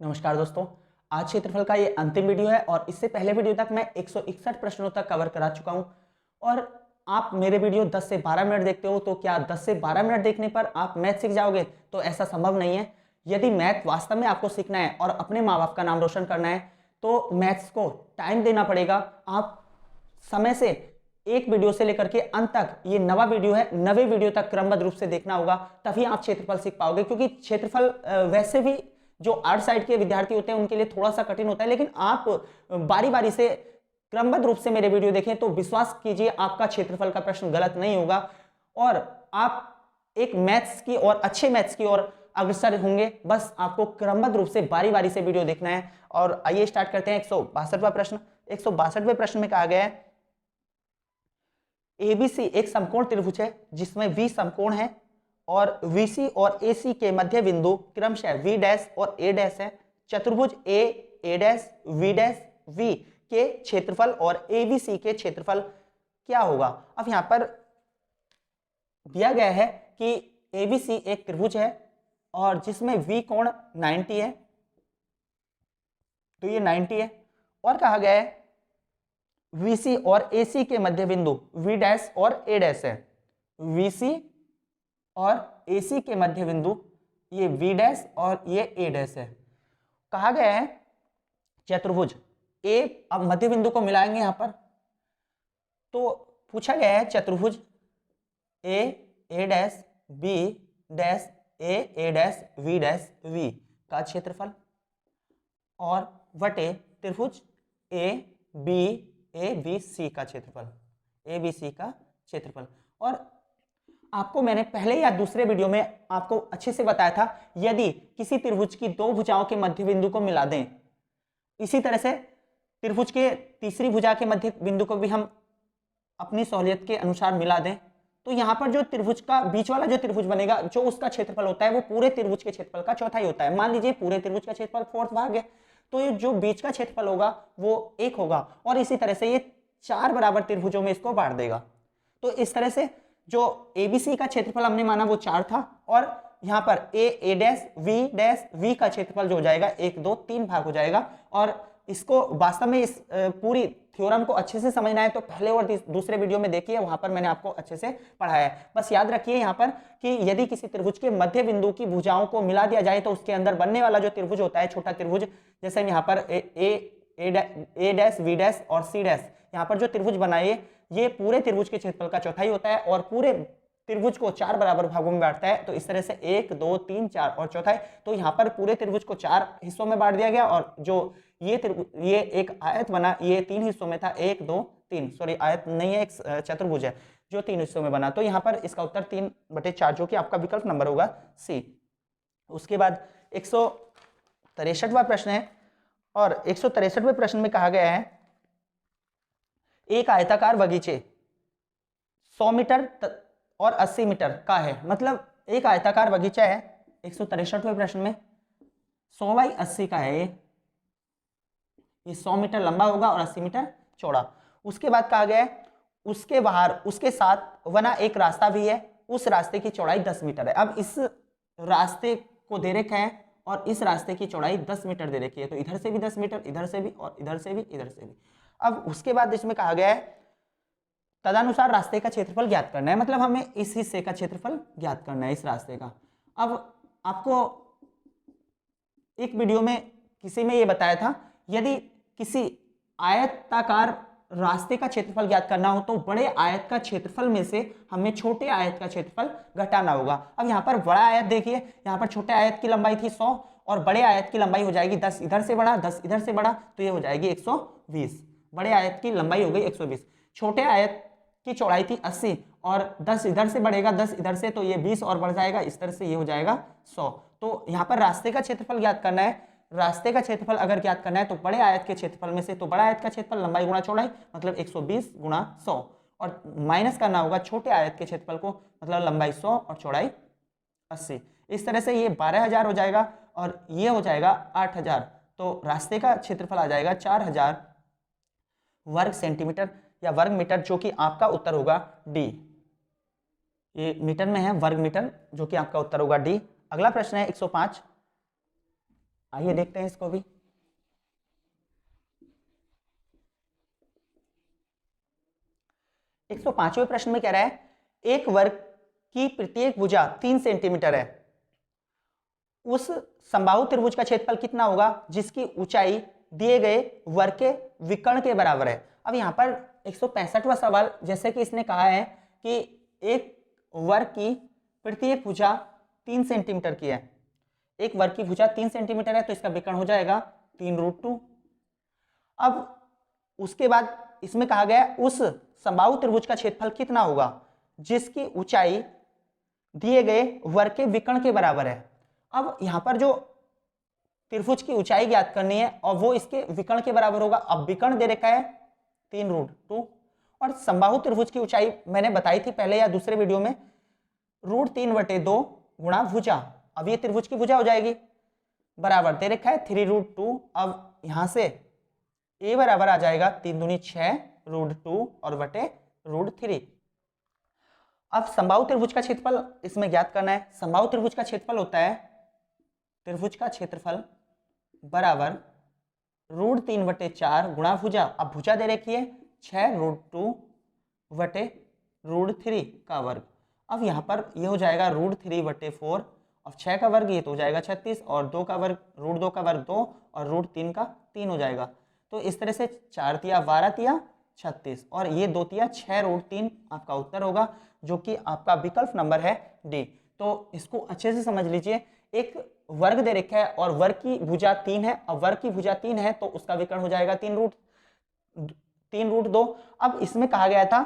नमस्कार दोस्तों। आज क्षेत्रफल का ये अंतिम वीडियो है और इससे पहले वीडियो तक मैं 161 प्रश्नों तक कवर करा चुका हूं। और आप मेरे वीडियो 10 से 12 मिनट देखते हो, तो क्या 10 से 12 मिनट देखने पर आप मैथ सीख जाओगे? तो ऐसा संभव नहीं है। यदि मैथ वास्तव में आपको सीखना है और अपने माँ बाप का नाम रोशन करना है तो मैथ्स को टाइम देना पड़ेगा। आप समय से एक वीडियो से लेकर के अंत तक, ये नवा वीडियो है, नवे वीडियो तक क्रमबद्ध रूप से देखना होगा, तभी आप क्षेत्रफल सीख पाओगे। क्योंकि क्षेत्रफल वैसे भी जो आर्ट साइड के विद्यार्थी होते हैं उनके लिए थोड़ा सा कठिन होता है, लेकिन आप बारी बारी से क्रमबद्ध रूप से मेरे वीडियो देखें तो विश्वास कीजिए आपका क्षेत्रफल का प्रश्न गलत नहीं होगा और आप एक मैथ्स की और अच्छे मैथ्स की ओर अग्रसर होंगे। बस आपको क्रमबद्ध रूप से बारी बारी से वीडियो देखना है। और आइए स्टार्ट करते हैं 162वां प्रश्न। 162वें प्रश्न में कहा गया है एबीसी एक समकोण त्रिभुज है जिसमें वी समकोण है और वीसी और एसी के मध्य बिंदु क्रमशः वी डैश और ए डैश है। चतुर्भुज ए डैश वी के क्षेत्रफल और एबीसी के क्षेत्रफल क्या होगा? अब यहां पर दिया गया है कि एबीसी एक त्रिभुज है और जिसमें वी कोण 90 है, तो ये 90 है। और कहा गया है वीसी और एसी के मध्य बिंदु वी डैश और ए डैश है। वीसी और एसी के मध्य बिंदु ये वी डैश और ये ए डैश है। कहा गया है चतुर्भुज ए, अब मध्य बिंदु को मिलाएंगे यहां पर, तो पूछा गया है चतुर्भुज A dash B dash A dash V का क्षेत्रफल और वटे त्रिभुज ए बी सी का क्षेत्रफल, ए बी सी का क्षेत्रफल। और आपको मैंने पहले या दूसरे वीडियो में आपको अच्छे से बताया था, यदि किसी त्रिभुज की दो भुजाओं के मध्य बिंदु को मिला दें, इसी तरह से त्रिभुज के तीसरी भुजा के मध्य बिंदु को भी हम अपनी सहूलियत के अनुसार मिला दें, तो यहां पर जो त्रिभुज का बीच वाला जो त्रिभुज बनेगा, जो उसका क्षेत्रफल होता है वो पूरे त्रिभुज के क्षेत्रफल का चौथाई होता है। मान लीजिए पूरे त्रिभुज का क्षेत्रफल फोर्थ भाग है, तो ये जो बीच का क्षेत्रफल होगा वो 1 होगा और इसी तरह से ये 4 बराबर त्रिभुजों में इसको बांट देगा। तो इस तरह से जो एबीसी का क्षेत्रफल हमने माना वो 4 था और यहां पर ए डैश वी का क्षेत्रफल जो हो जाएगा 1 2 3 भाग हो जाएगा। और इसको वास्तव में इस पूरी थ्योरम को अच्छे से समझना है तो पहले और दूसरे वीडियो में देखिए, वहां पर मैंने आपको अच्छे से पढ़ाया है। बस याद रखिए यहाँ पर कि यदि किसी त्रिभुज के मध्य बिंदु की भुजाओं को मिला दिया जाए तो उसके अंदर बनने वाला जो त्रिभुज होता है, छोटा त्रिभुज, जैसे यहाँ पर ए डैश वी डैश और सी डैश, यहाँ पर जो त्रिभुज बनाइए ये पूरे त्रिभुज के क्षेत्रफल का चौथाई होता है और पूरे त्रिभुज को 4 बराबर भागों में बांटता है। तो इस तरह से 1 2 3 4 और चौथाई, तो यहाँ पर पूरे त्रिभुज को 4 हिस्सों में बांट दिया गया और जो ये एक आयत बना, ये 3 हिस्सों में था, 1 2 3, सॉरी आयत नहीं है, एक चतुर्भुज है जो 3 हिस्सों में बना। तो यहाँ पर इसका उत्तर 3/4 जो कि आपका विकल्प नंबर होगा सी। उसके बाद 163वां प्रश्न है और 163वें प्रश्न में कहा गया है एक आयताकार बगीचे 100 मीटर और 80 मीटर का है। मतलब एक आयताकार बगीचा है 163वें प्रश्न में, 100 बाई 80 का है, ये 100 मीटर लंबा होगा और 80 मीटर चौड़ा। उसके बाद कहा गया है उसके बाहर उसके साथ बना एक रास्ता भी है, उस रास्ते की चौड़ाई 10 मीटर है। अब इस रास्ते को दे रखा है और इस रास्ते की चौड़ाई 10 मीटर दे रखी है, तो इधर से भी 10 मीटर, इधर से भी और इधर से भी, इधर से भी। अब उसके बाद इसमें कहा गया है तदनुसार रास्ते का क्षेत्रफल ज्ञात करना है। मतलब हमें इस हिस्से का क्षेत्रफल ज्ञात करना है, इस रास्ते का। अब आपको एक वीडियो में किसी में ये बताया था, यदि किसी आयताकार रास्ते का क्षेत्रफल ज्ञात करना हो तो बड़े आयत का क्षेत्रफल में से हमें छोटे आयत का क्षेत्रफल घटाना होगा। अब यहाँ पर बड़ा आयत देखिए, यहाँ पर छोटे आयत की लंबाई थी 100 और बड़े आयत की लंबाई हो जाएगी 10 इधर से बड़ा 10 इधर से बड़ा, तो ये हो जाएगी 120। बड़े आयत की लंबाई हो गई 120, छोटे आयत की चौड़ाई थी 80 और 10 इधर से बढ़ेगा 10 इधर से, तो ये 20 और बढ़ जाएगा, इस तरह से ये हो जाएगा 100। तो यहाँ पर रास्ते का क्षेत्रफल ज्ञात करना है। रास्ते का क्षेत्रफल अगर ज्ञात करना है तो बड़े आयत के क्षेत्रफल में से, तो बड़ा आयत का क्षेत्रफल लंबाई गुणा चौड़ाई मतलब 120 गुणा 100 और माइनस करना होगा छोटे आयत के क्षेत्रफल को, मतलब लंबाई 100 और चौड़ाई 80। इस तरह से ये 12,000 हो जाएगा और ये हो जाएगा 8,000। तो रास्ते का क्षेत्रफल आ जाएगा 4,000 वर्ग सेंटीमीटर या वर्ग मीटर, जो कि आपका उत्तर होगा डी। ये मीटर में है, वर्ग मीटर, जो कि आपका उत्तर होगा डी। अगला प्रश्न है 105। आइए देखते हैं इसको भी। एक 105वें प्रश्न में कह रहा है एक वर्ग की प्रत्येक भुजा 3 सेंटीमीटर है, उस समबाहु त्रिभुज का क्षेत्रफल कितना होगा जिसकी ऊंचाई दिए गए वर्ग के विकर्ण के बराबर है। अब यहाँ पर 165वां सवाल, जैसे कि इसने कहा है कि एक वर्ग की प्रत्येक भुजा 3 सेंटीमीटर की है, एक वर्ग की भुजा 3 सेंटीमीटर है तो इसका विकर्ण हो जाएगा 3√2। अब उसके बाद इसमें कहा गया उस समबाहु त्रिभुज का क्षेत्रफल कितना होगा जिसकी ऊंचाई दिए गए वर्ग के विकर्ण के बराबर है। अब यहां पर जो त्रिभुज की ऊंचाई ज्ञात करनी है और वो इसके विकर्ण के बराबर होगा। अब विकर्ण दे रखा है 3√2 और समबाहु त्रिभुज की ऊंचाई मैंने बताई थी पहले या दूसरे वीडियो में, √3/2 गुणा भुजा। अब ये त्रिभुज की भुजा हो जाएगी, बराबर दे रखा है 3√2। अब यहां से a बराबर आ जाएगा 3 दूनी 6 √2 और बटे √3। अब समबाहु त्रिभुज का क्षेत्रफल इसमें ज्ञात करना है। समबाहु त्रिभुज का क्षेत्रफल होता है, त्रिभुज का क्षेत्रफल बराबर √3/4 गुणा भुजा। अब भुजा दे रखी है 6√2 बटे √3 का वर्ग। अब यहाँ पर ये हो जाएगा √3/4 और 6 का वर्ग ये तो हो जाएगा 36 और 2 का वर्ग √2 का वर्ग 2 और √3 का 3 हो जाएगा। तो इस तरह से 4 तिया 12 तिया 36 और ये 2 तिया 6√3 आपका उत्तर होगा, जो कि आपका विकल्प नंबर है डी। तो इसको अच्छे से समझ लीजिए, एक वर्ग दे रखा है और वर्ग की भुजा 3 है, और वर्ग की भुजा 3 है तो उसका विकर्ण हो जाएगा 3√2। अब इसमें कहा गया था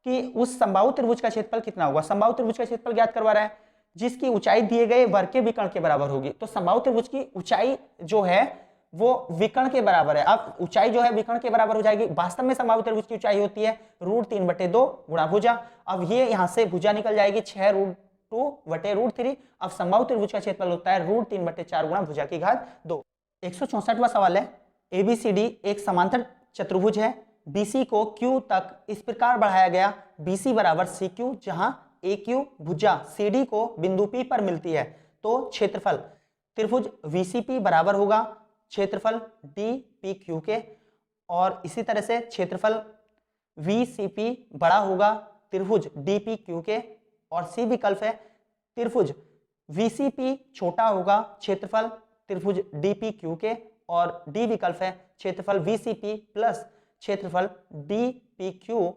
कि उस समबाहु त्रिभुज का क्षेत्रफल कितना होगा। समबाहु त्रिभुज का क्षेत्रफल ज्ञात करवा रहा है जिसकी ऊंचाई दिए गए वर्ग के विकर्ण के बराबर होगी। तो समबाहु त्रिभुज की ऊंचाई जो है वो विकर्ण के बराबर है। अब ऊंचाई जो है विकर्ण के बराबर हो जाएगी। वास्तव में समबाहु त्रिभुज की ऊंचाई होती है √3/2 गुणा भुजा। अब ये यहां से भुजा निकल जाएगी 6√2 बटे √3। अब समबाहु त्रिभुज का क्षेत्रफल होता है √3/4 गुणा भुजा की घात 2। 164वां सवाल है, ABCD एक समांतर चतुर्भुज है, BC को Q तक इस प्रकार बढ़ाया गया BC बराबर CQ, जहां AQ भुजा CD को बिंदु P पर मिलती है। तो क्षेत्रफल त्रिभुज VCP बराबर होगा क्षेत्रफल DPQ के, और इसी तरह से क्षेत्रफल VCP बड़ा होगा त्रिभुज DPQ के, और C विकल्प है त्रिभुज VCP छोटा होगा क्षेत्रफल त्रिभुज DPQ के, और D विकल्प है क्षेत्रफल VCP प्लस क्षेत्रफल DPQ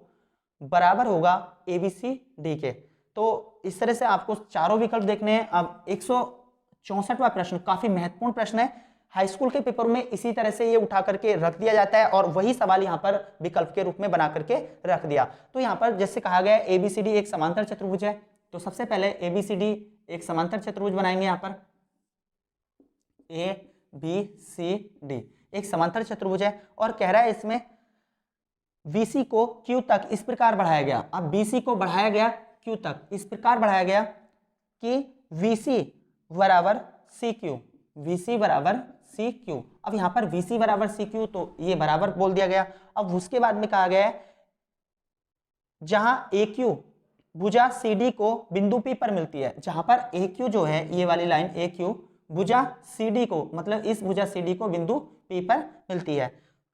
बराबर होगा ABCD के। तो इस तरह से आपको चारों विकल्प देखने हैं। अब 164वां प्रश्न काफी महत्वपूर्ण प्रश्न है, हाई स्कूल के पेपर में इसी तरह से ये उठा करके रख दिया जाता है और वही सवाल यहाँ पर विकल्प के रूप में बना करके रख दिया। तो यहाँ पर जैसे कहा गया है ABCD एक समांतर चतुर्भुज है, तो सबसे पहले ABCD एक समांतर चतुर्भुज बनाएंगे। यहाँ पर ABCD एक समांतर चतुर्भुज है और कह रहा है इसमें BC को Q तक इस प्रकार बढ़ाया गया। अब BC को बढ़ाया गया Q तक इस प्रकार बढ़ाया गया कि VC बराबर CQ, VC बराबर CQ। अब यहाँ पर VC बराबर CQ तो ये बराबर बोल दिया गया। अब उसके बाद में कहा गया है जहां AQ भुजा CD को बिंदु P पर मिलती है, जहां पर AQ जो है ये वाली लाइन AQ भुजा CD को, मतलब इस भुजा CD को बिंदु P पर मिलती है।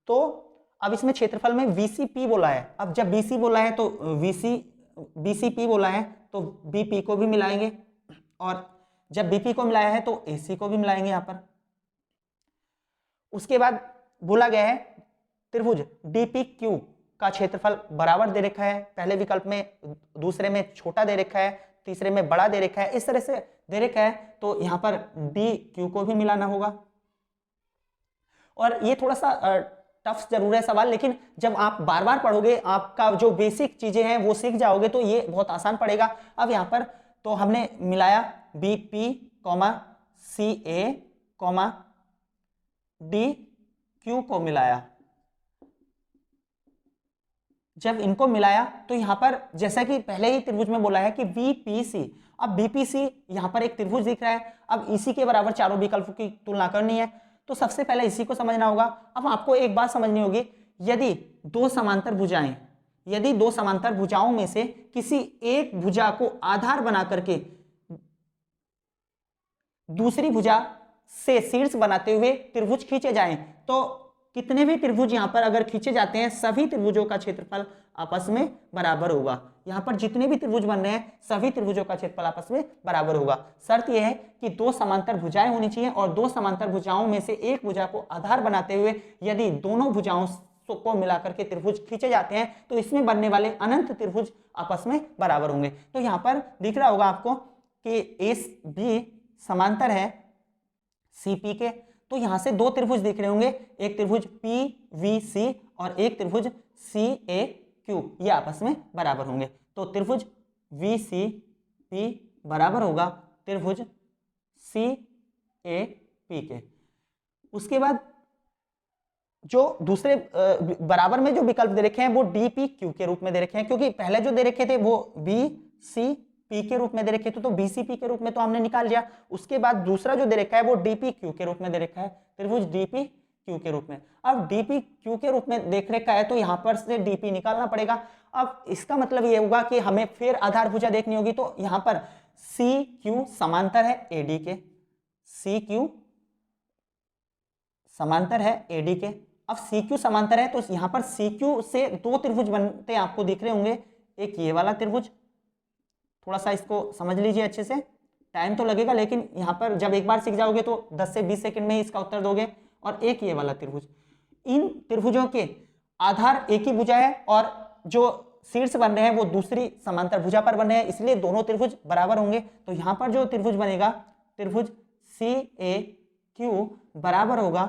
तो अब इसमें क्षेत्रफल में VCP बोला है। अब जब BC बोला है तो BCP बोला है तो BP को भी मिलाएंगे, और जब BP को मिलाया है तो AC को भी मिलाएंगे यहाँ पर। उसके बाद बोला गया है त्रिभुज DPQ का क्षेत्रफल बराबर दे रखा है, पहले विकल्प में, दूसरे में छोटा दे रखा है, तीसरे में बड़ा दे रखा है, इस तरह से दे रखा है। तो यहाँ पर DQ को भी मिलाना होगा। और ये थोड़ा सा टफ जरूर है सवाल, लेकिन जब आप बार बार पढ़ोगे आपका जो बेसिक चीजें हैं वो सीख जाओगे तो ये बहुत आसान पड़ेगा। अब यहाँ पर तो हमने मिलाया BP, CA, DQ को मिलाया। जब इनको मिलाया तो यहां पर जैसा कि पहले ही त्रिभुज में बोला है कि VPC, अब BPC यहां पर एक त्रिभुज दिख रहा है। अब इसी के बराबर चारों विकल्पों की तुलना करनी है, तो सबसे पहले इसी को समझना होगा। अब आपको एक बात समझनी होगी, यदि दो समांतर भुजाओं में से किसी एक भुजा को आधार बना करके दूसरी भुजा से शीर्ष बनाते हुए त्रिभुज खींचे जाएं तो कितने भी त्रिभुज यहाँ पर अगर खींचे जाते हैं सभी त्रिभुजों का क्षेत्रफल आपस में बराबर होगा। यहाँ पर जितने भी त्रिभुज बन रहे हैं सभी त्रिभुजों का क्षेत्रफल आपस में बराबर होगा। शर्त यह है कि दो समांतर भुजाएं होनी चाहिए और दो समांतर भुजाओं में से एक भुजा को आधार बनाते हुए यदि दोनों भुजाओं को मिलाकर के त्रिभुज खींचे जाते हैं तो इसमें बनने वाले अनंत त्रिभुज आपस में बराबर होंगे। तो यहाँ पर दिख रहा होगा आपको कि एस बी समांतर है सी पी के, तो यहां से दो त्रिभुज दिख रहे होंगे, एक त्रिभुज पी वी सी और एक त्रिभुज सी ए क्यू, ये आपस में बराबर होंगे। तो त्रिभुज वी सी पी बराबर होगा त्रिभुज सी ए पी के। उसके बाद जो दूसरे बराबर में जो विकल्प दे रखे हैं वो डी पी क्यू के रूप में दे रखे हैं, क्योंकि पहले जो दे रखे थे वो बी सी पी के रूप में दे रखे थे तो बीसीपी के रूप में तो हमने निकाल लिया। उसके बाद दूसरा जो दे रखा है वो डीपी क्यू के रूप में दे रखा है, त्रिभुज डीपी क्यू के रूप में। अब डीपी क्यू के रूप में देख रखा है तो यहाँ पर से डीपी निकालना पड़ेगा। अब इसका मतलब ये होगा कि हमें फिर आधार भुजा देखनी होगी, तो यहाँ पर सी क्यू समांतर है एडी के, सी क्यू समांतर है एडी के। अब सी क्यू समांतर है तो यहाँ पर सी क्यू से दो त्रिभुज बनते आपको दिख रहे होंगे, एक ये वाला त्रिभुज, थोड़ा सा इसको समझ लीजिए अच्छे से, टाइम तो लगेगा लेकिन यहाँ पर जब एक बार सीख जाओगे तो 10 से 20 सेकंड में ही इसका उत्तर दोगे। और एक ये वाला त्रिभुज, इन त्रिभुजों के आधार एक ही भुजा है और जो शीर्ष बन रहे हैं वो दूसरी समांतर भुजा पर बन रहे हैं, इसलिए दोनों त्रिभुज बराबर होंगे। तो यहाँ पर जो त्रिभुज बनेगा त्रिभुज सी ए क्यू बराबर होगा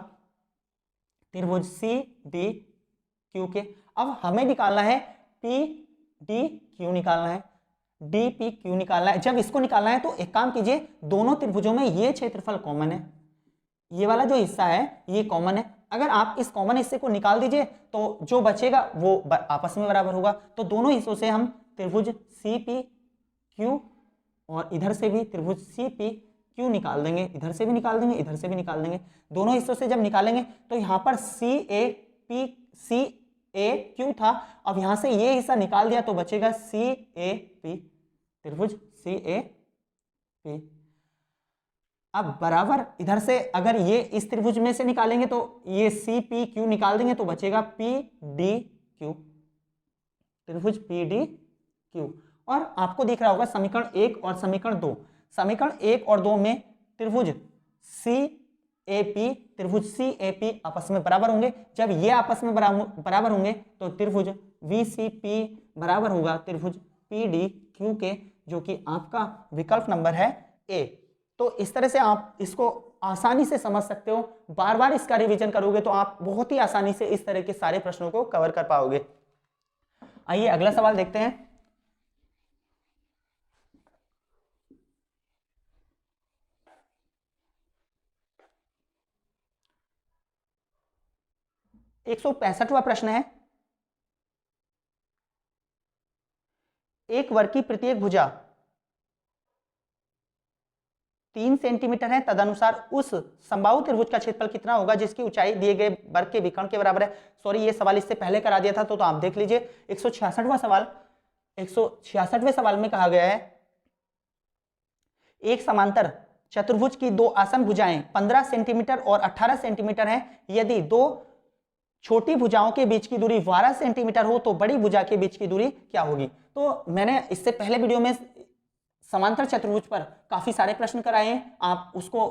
त्रिभुज सी डी क्यू के। अब हमें निकालना है पी डी क्यू निकालना है, डी पी क्यू निकालना है। जब इसको निकालना है तो एक काम कीजिए, दोनों त्रिभुजों में ये क्षेत्रफल कॉमन है, ये वाला जो हिस्सा है ये कॉमन है। अगर आप इस कॉमन हिस्से को निकाल दीजिए तो जो बचेगा वो आपस में बराबर होगा। तो दोनों हिस्सों से हम त्रिभुज सी पी क्यू और इधर से भी त्रिभुज सी पी क्यू निकाल देंगे, इधर से भी निकाल देंगे, इधर से भी निकाल देंगे। दोनों हिस्सों से जब निकालेंगे तो यहाँ पर सी A P C A Q था, अब यहां से ये हिस्सा निकाल दिया तो बचेगा सी ए पी, त्रिभुज सी ए पी। अब बराबर इधर से अगर ये इस त्रिभुज में से निकालेंगे तो ये सी पी क्यू निकाल देंगे तो बचेगा पी डी क्यू, त्रिभुज पी डी क्यू। और आपको दिख रहा होगा समीकरण 1 और समीकरण 2, समीकरण 1 और 2 में त्रिभुज सी ए पी त्रिभुज सी ए पी आपस में बराबर होंगे। जब ये आपस में बराबर होंगे तो त्रिभुज वी सी पी बराबर होगा त्रिभुज पी डी क्यू के, जो कि आपका विकल्प नंबर है ए। तो इस तरह से आप इसको आसानी से समझ सकते हो, बार बार इसका रिवीजन करोगे तो आप बहुत ही आसानी से इस तरह के सारे प्रश्नों को कवर कर पाओगे। आइए अगला सवाल देखते हैं। एक 165वां प्रश्न है, एक वर्ग की प्रत्येक भुजा 3 सेंटीमीटर है, तदनुसार उस समबाहु त्रिभुज का क्षेत्रफल कितना होगा जिसकी ऊंचाई दिए गए वर्ग के विकर्ण के बराबर है। सॉरी, ये सवाल इससे पहले करा दिया था तो आप देख लीजिए। 166वां सवाल, 166वें सवाल में कहा गया है एक समांतर चतुर्भुज की दो आसन भुजाएं 15 सेंटीमीटर और 18 सेंटीमीटर हैं। यदि दो छोटी भुजाओं के बीच की दूरी 12 सेंटीमीटर हो तो बड़ी भुजा के बीच की दूरी क्या होगी। तो मैंने इससे पहले वीडियो में समांतर चतुर्भुज पर काफी सारे प्रश्न कराए हैं, आप उसको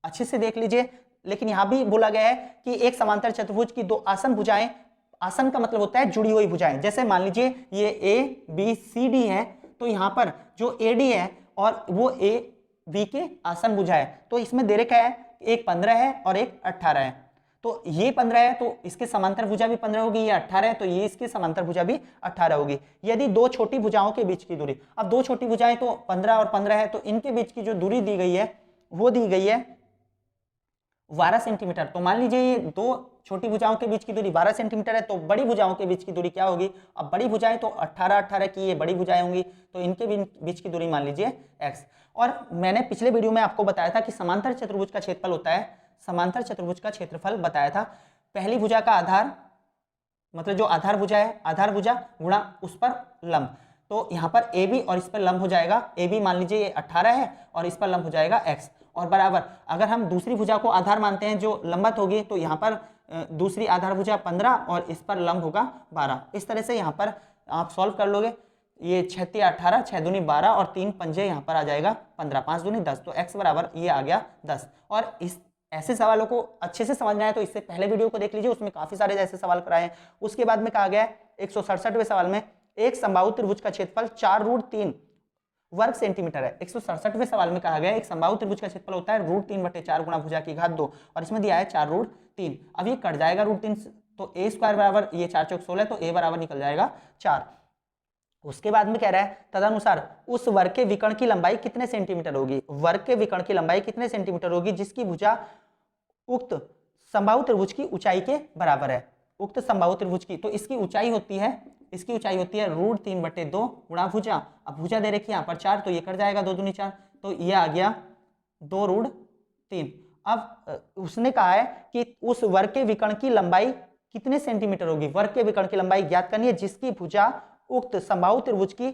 अच्छे से देख लीजिए। लेकिन यहां भी बोला गया है कि एक समांतर चतुर्भुज की दो आसन भुजाएं, आसन का मतलब होता है जुड़ी हुई भुजाएं। जैसे मान लीजिए ये ए बी सी डी है, तो यहां पर जो ए डी है और वो ए बी के आसन भुजा है, तो इसमें दे रखा है एक 15 है और एक 18 है। तो ये 15 है तो इसके समांतर भुजा भी 15 होगी, ये 18 है तो ये इसके समांतर भुजा भी 18 होगी। यदि दो छोटी भुजाओं के बीच की दूरी, अब दो छोटी भुजाएं तो 15 और 15 है, तो इनके बीच की जो दूरी दी गई है वो दी गई है 12 सेंटीमीटर। तो मान लीजिए ये दो छोटी भुजाओं के बीच की दूरी 12 सेंटीमीटर है, तो बड़ी भुजाओं के बीच की दूरी क्या होगी। अब बड़ी भुजाएं तो 18 की ये बड़ी भुजाएं होंगी, तो इनके बीच की दूरी मान लीजिए x। और मैंने पिछले वीडियो में आपको बताया था कि समांतर चतुर्भुज का क्षेत्रफल होता है, समांतर चतुर्भुज का क्षेत्रफल बताया था पहली भुजा का आधार, मतलब जो आधार भुजा है, आधार भुजा गुणा उस पर लंब। तो यहाँ पर ए बी और इस पर लंब हो जाएगा, ए बी मान लीजिए ये 18 है और इस पर लंब हो जाएगा x। और बराबर। अगर हम दूसरी भुजा को आधार मानते हैं जो लंबवत होगी, तो यहाँ पर दूसरी आधार भुजा 15 और इस पर लंब होगा 12। इस तरह से यहाँ पर आप सॉल्व कर लोगे। ये 6 × 18, 6 दूनी 12 और 3 पंजे यहाँ पर आ जाएगा 15, 5 दूनी 10, तो x बराबर ये आ गया 10। और इस ऐसे सवालों को अच्छे से समझना है तो इससे पहले वीडियो को देख लीजिए, उसमें काफी सारे ऐसे सवाल कराए हैं। उसके बाद में कहा गया है 167वें सवाल में, एक समबाहु त्रिभुज का क्षेत्रफल 4√3 वर्ग सेंटीमीटर है। 167वें सवाल में कहा गया है एक समबाहु त्रिभुज का क्षेत्रफल होता है √3/4 गुणा भुजा की घात 2, और इसमें दिया है 4√3। अब ये कट जाएगा √3, तो a² बराबर, ये 4 चौक 16, तो a बराबर निकल जाएगा 4। उसके बाद में कह रहा है तदनुसार उस वर्ग के विकर्ण की लंबाई कितने सेंटीमीटर होगी। वर्ग के विकर्ण की लंबाई कितने सेंटीमीटर होगी जिसकी भुजा उक्त समबाहु त्रिभुज की ऊंचाई के बराबर है। उक्त समबाहु त्रिभुज की, तो इसकी ऊंचाई होती है √3/2 गुणा भुजा। अब भुजा दे रखी है यहाँ पर 4, तो ये कट जाएगा 2 दूनी 4, तो ये आ गया 2√3। अब उसने कहा है कि उस वर्ग के विकर्ण की लंबाई कितने सेंटीमीटर होगी। वर्ग के विकर्ण की लंबाई ज्ञात करनी है जिसकी भुजा उक्त समबाहु त्रिभुज की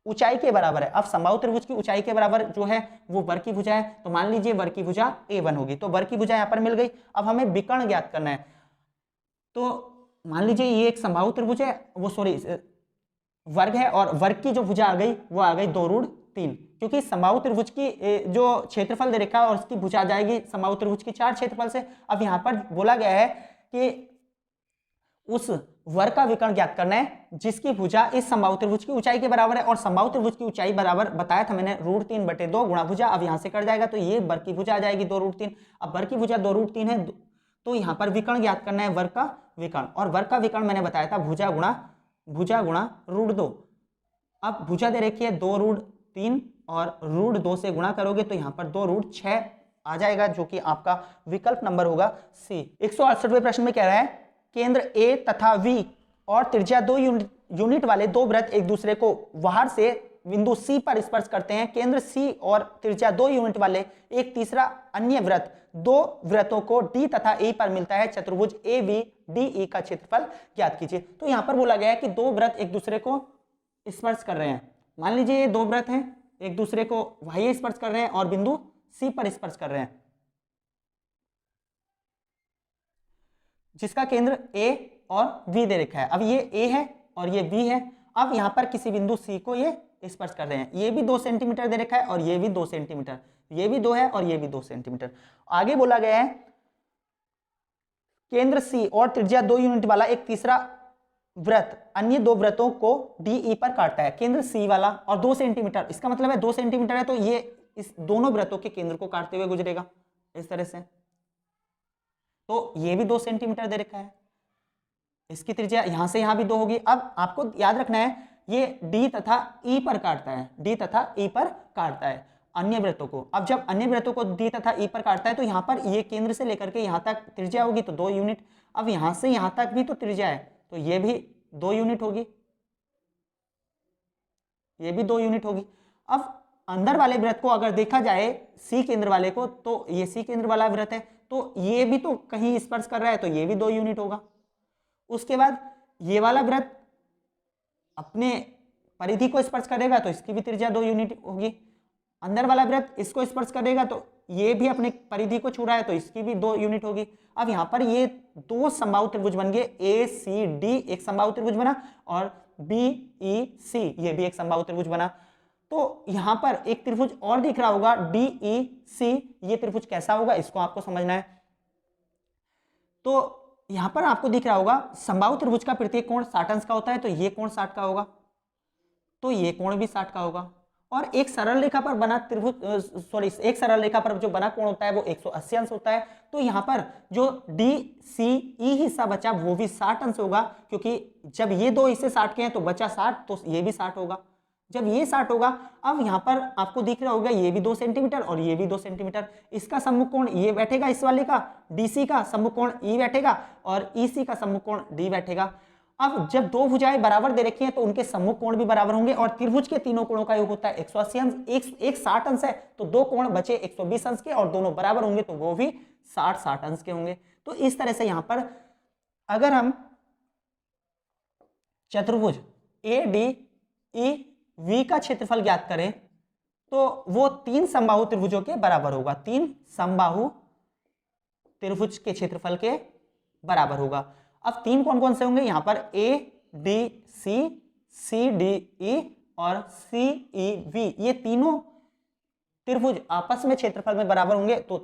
ऊंचाई के बराबर है। अब समबाहु त्रिभुज की ऊंचाई के बराबर जो है वो वर्ग की भुजा है, तो मान लीजिए वर्ग की भुजा a1 होगी, तो वर्ग की भुजा यहाँ पर मिल गई। अब हमें विकर्ण ज्ञात करना है, तो मान लीजिए ये एक समबाहु त्रिभुज है, वो सॉरी वर्ग है, और वर्ग की जो भुजा आ गई वो आ गई 2√3, क्योंकि समबाहु त्रिभुज की जो क्षेत्रफल दे रखा है और उसकी भुजा आ जाएगी समबाहु त्रिभुज की 4 क्षेत्रफल से। अब यहाँ पर बोला गया है कि उस वर्ग का विकर्ण ज्ञात करना है जिसकी भुजा इस समबाहु त्रिभुज की ऊंचाई के बराबर है, और समबाहु त्रिभुज की ऊंचाई बराबर बताया था मैंने √3/2 गुणा भुजा। अब यहाँ से कट जाएगा, तो ये वर्ग की भुजा आ जाएगी 2√3। अब वर्ग की भुजा 2√3 है, तो यहाँ पर विकर्ण ज्ञात करना है, वर्ग का विकर्ण, और वर्ग का विकर्ण मैंने बताया था भुजा गुणा √2। अब भुजा दे रखी है 2√3 और √2 से गुणा करोगे तो यहाँ पर 2√6 आ जाएगा, जो कि आपका विकल्प नंबर होगा सी। 168वें प्रश्न में कह रहा है केंद्र A तथा V और त्रिज्या 2 यूनिट वाले दो वृत्त एक दूसरे को बाहर से बिंदु C पर स्पर्श करते हैं। केंद्र C और त्रिज्या 2 यूनिट वाले एक तीसरा अन्य वृत्त दो वृत्तों को D तथा E पर मिलता है। चतुर्भुज ABDE का क्षेत्रफल ज्ञात कीजिए। तो यहाँ पर बोला गया है कि दो वृत्त एक दूसरे को स्पर्श कर रहे हैं। मान लीजिए ये दो वृत्त हैं, एक दूसरे को बाह्य स्पर्श कर रहे हैं और बिंदु C पर स्पर्श कर रहे हैं, जिसका केंद्र A और V दे रखा है। अब ये A है और ये B है। अब यहाँ पर किसी बिंदु C को ये स्पर्श कर रहे हैं, ये भी 2 सेंटीमीटर दे रखा है और ये भी 2 सेंटीमीटर, ये भी 2 है और ये भी 2 सेंटीमीटर। आगे बोला गया है केंद्र C और त्रिज्या 2 यूनिट वाला एक तीसरा वृत्त अन्य दो वृत्तों को DE पर काटता है। केंद्र C वाला और 2 सेंटीमीटर, इसका मतलब है 2 सेंटीमीटर है, तो ये इस दोनों वृत्तों के केंद्र को काटते हुए गुजरेगा इस तरह से। तो ये भी 2 सेंटीमीटर दे रखा है, इसकी त्रिज्या यहां से यहां भी 2 होगी। अब आपको याद रखना है ये D तथा E पर काटता है, D तथा E पर काटता है अन्य वृत्तों को। अब जब अन्य वृत्तों को D तथा E पर काटता है तो यहाँ पर ये केंद्र से लेकर के यहाँ तक त्रिज्या होगी तो 2 यूनिट। अब यहाँ से यहाँ तक भी तो त्रिज्या है, तो ये भी 2 यूनिट होगी, ये भी 2 यूनिट होगी। अब अंदर वाले वृत्त को अगर देखा जाए C केंद्र वाले को, तो ये C केंद्र वाला वृत्त है, तो ये भी तो कहीं स्पर्श कर रहा है, तो ये भी 2 यूनिट होगा। उसके बाद ये वाला वृत्त अपने परिधि को स्पर्श करेगा तो इसकी भी त्रिज्या 2 यूनिट होगी। अंदर वाला वृत्त इसको स्पर्श करेगा तो ये भी अपने परिधि को छू रहा है, तो इसकी भी 2 यूनिट होगी। अब यहाँ पर ये 2 समबाहु त्रिभुज बन गए, ACD एक समबाहु त्रिभुज बना और BEC ये भी एक समबाहु त्रिभुज बना। तो यहाँ पर एक त्रिभुज और दिख रहा होगा DEC, ये त्रिभुज कैसा होगा इसको आपको समझना है। तो यहाँ पर आपको दिख रहा होगा समबाहु त्रिभुज का प्रत्येक कोण 60 अंश का होता है, तो ये कोण 60 का होगा, तो ये कोण भी 60 का होगा। और एक सरल रेखा पर बना त्रिभुज एक सरल रेखा पर जो बना कोण होता है वो 180 अंश होता है। तो यहाँ पर जो DCE हिस्सा बचा वो भी 60 अंश होगा, क्योंकि जब ये दो हिस्से 60 के हैं तो बचा 60, तो ये भी 60 होगा जब ये 60 होगा। अब यहाँ पर आपको दिख रहा होगा ये भी 2 सेंटीमीटर और ये भी 2 सेंटीमीटर, इसका सम्मुख कोण ये बैठेगा, इस वाले का DC का सम्मुख कोण E बैठेगा और EC का सम्मुख कोण D बैठेगा। अब जब दो भुजाएं बराबर दे रखी हैं तो उनके सम्मुख कोण भी बराबर होंगे, और त्रिभुज के तीनों कोणों का योग होता है 180 अंश। एक 60 अंश है तो दो कोण बचे 120 अंश के, और दोनों बराबर होंगे तो वो भी 60 अंश के होंगे। तो इस तरह से यहाँ पर अगर हम चतुर्भुज ADEV का क्षेत्रफल ज्ञात करें तो वो 3 समबाहु त्रिभुजों के बराबर होगा, 3 समबाहु त्रिभुज के क्षेत्रफल के बराबर होगा। अब 3 कौन कौन से होंगे, यहां पर A D C, C D E और सी ई वी, ये तीनों त्रिभुज आपस में क्षेत्रफल में बराबर होंगे। तो